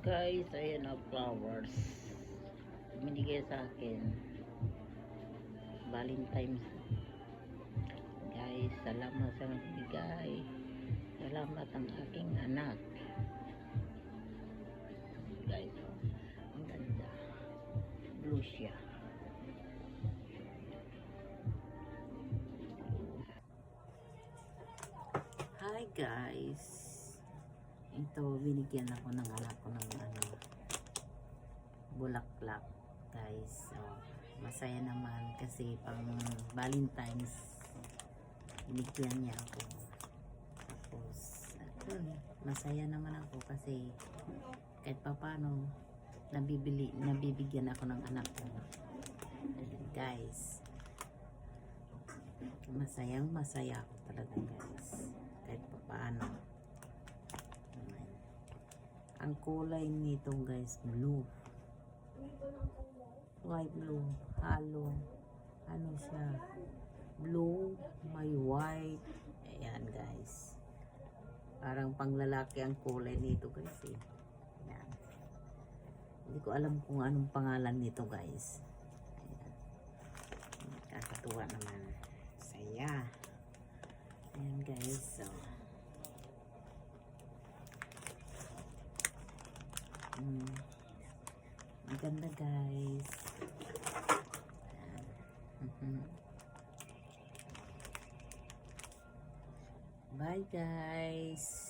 Guys, ayan na flowers. Binigay sa akin. Valentine's. Guys, salamat sa nagbigay. Salamat ang aking anak. Guys, ang ganda. Blue siya. Hi guys. Ito, binigyan ako ng anak ko ng bulaklak. Guys, so, masaya naman kasi pang Valentine's binigyan niya ako. Tapos, masaya naman ako kasi kahit papano nabibigyan ako ng anak ko. Guys, masaya ako talaga guys, kahit paano. Ang kulay nito guys, blue, light blue, halo, ano siya, blue, may white. Ayan guys, parang panglalaki ang kulay nito guys eh. Ayan. Hindi ko alam kung anong pangalan nito guys. Ayan. Kakatuwa naman, saya. Ayan guys, so maganda guys. Bye guys.